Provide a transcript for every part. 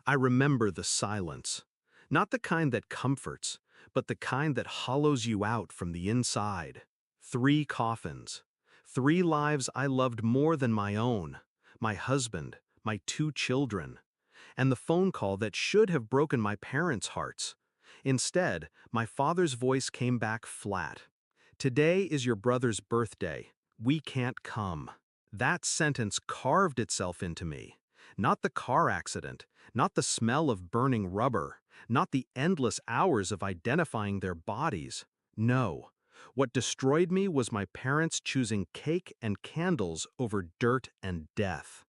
I remember the silence. Not the kind that comforts, but the kind that hollows you out from the inside. 3 coffins. 3 lives I loved more than my own. My husband, my 2 children. And the phone call that should have broken my parents' hearts. Instead, my father's voice came back flat. Today is your brother's birthday. We can't come. That sentence carved itself into me. Not the car accident, not the smell of burning rubber, not the endless hours of identifying their bodies. No. What destroyed me was my parents choosing cake and candles over dirt and death.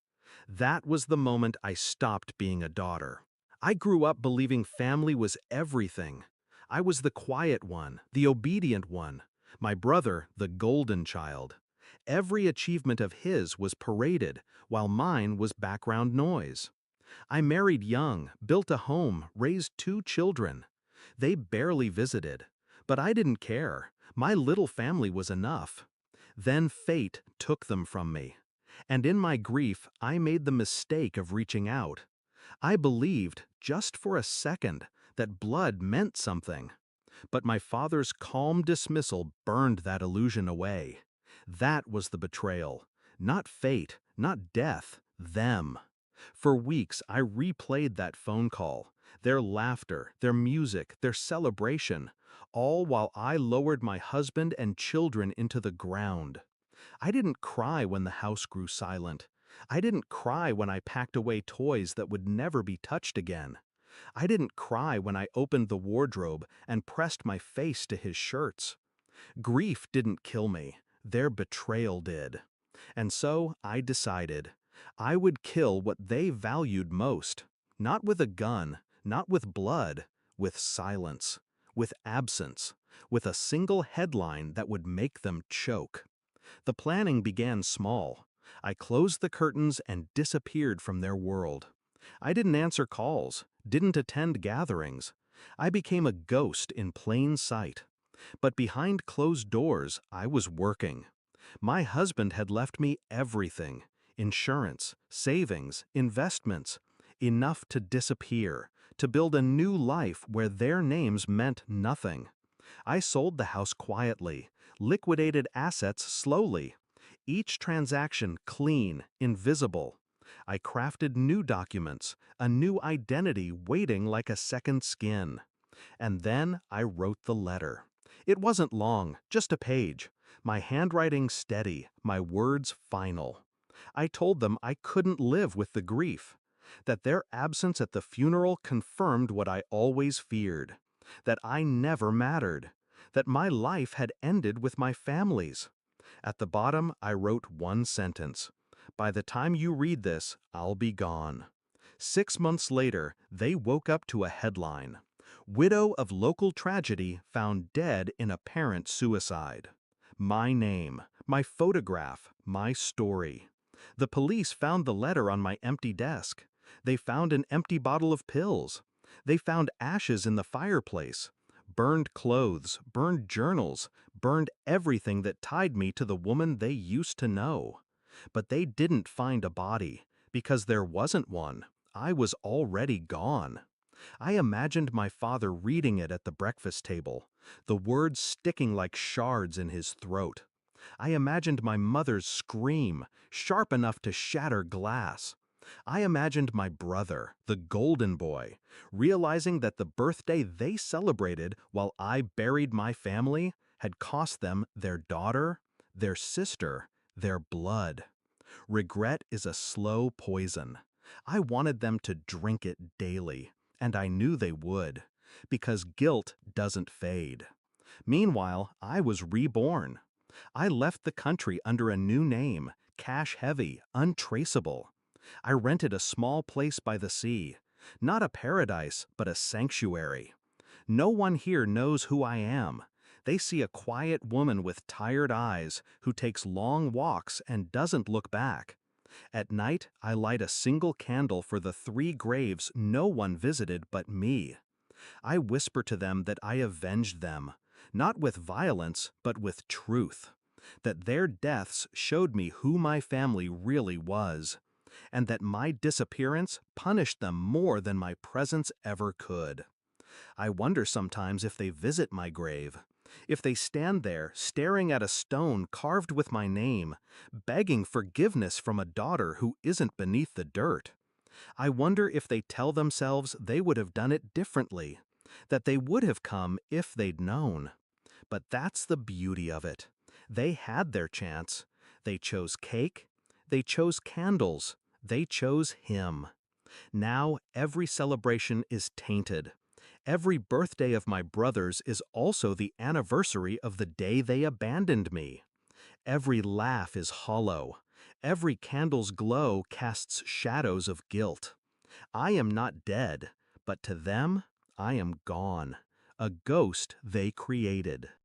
That was the moment I stopped being a daughter. I grew up believing family was everything. I was the quiet one, the obedient one. My brother, the golden child. Every achievement of his was paraded, while mine was background noise. I married young, built a home, raised 2 children. They barely visited. But I didn't care. My little family was enough. Then fate took them from me. And in my grief, I made the mistake of reaching out. I believed, just for a second, that blood meant something. But my father's calm dismissal burned that illusion away. That was the betrayal. Not fate, not death, them. For weeks, I replayed that phone call, their laughter, their music, their celebration, all while I lowered my husband and children into the ground. I didn't cry when the house grew silent. I didn't cry when I packed away toys that would never be touched again. I didn't cry when I opened the wardrobe and pressed my face to his shirts. Grief didn't kill me. Their betrayal did. And so I decided I would kill what they valued most. Not with a gun, not with blood, with silence, with absence, with a single headline that would make them choke. The planning began small. I closed the curtains and disappeared from their world. I didn't answer calls, didn't attend gatherings. I became a ghost in plain sight. But behind closed doors, I was working. My husband had left me everything: insurance, savings, investments, enough to disappear, to build a new life where their names meant nothing. I sold the house quietly, liquidated assets slowly, each transaction clean, invisible. I crafted new documents, a new identity waiting like a second skin. And then I wrote the letter. It wasn't long, just a page. My handwriting steady, my words final. I told them I couldn't live with the grief. That their absence at the funeral confirmed what I always feared. That I never mattered. That my life had ended with my family's. At the bottom, I wrote one sentence. By the time you read this, I'll be gone. 6 months later, they woke up to a headline. Widow of local tragedy found dead in apparent suicide. My name, my photograph, my story. The police found the letter on my empty desk. They found an empty bottle of pills. They found ashes in the fireplace. Burned clothes, burned journals, burned everything that tied me to the woman they used to know. But they didn't find a body, because there wasn't one. I was already gone. I imagined my father reading it at the breakfast table, the words sticking like shards in his throat. I imagined my mother's scream, sharp enough to shatter glass. I imagined my brother, the golden boy, realizing that the birthday they celebrated while I buried my family had cost them their daughter, their sister, their blood. Regret is a slow poison. I wanted them to drink it daily, and I knew they would, because guilt doesn't fade. Meanwhile, I was reborn. I left the country under a new name, cash-heavy, untraceable. I rented a small place by the sea, not a paradise, but a sanctuary. No one here knows who I am. They see a quiet woman with tired eyes who takes long walks and doesn't look back. At night, I light a single candle for the 3 graves no one visited but me. I whisper to them that I avenged them, not with violence, but with truth. That their deaths showed me who my family really was. and that my disappearance punished them more than my presence ever could. I wonder sometimes if they visit my grave, if they stand there staring at a stone carved with my name, begging forgiveness from a daughter who isn't beneath the dirt. I wonder if they tell themselves they would have done it differently, that they would have come if they'd known. But that's the beauty of it. They had their chance. They chose cake. They chose candles. They chose him. Now every celebration is tainted. Every birthday of my brothers is also the anniversary of the day they abandoned me. Every laugh is hollow. Every candle's glow casts shadows of guilt. I am not dead, but to them, I am gone, a ghost they created.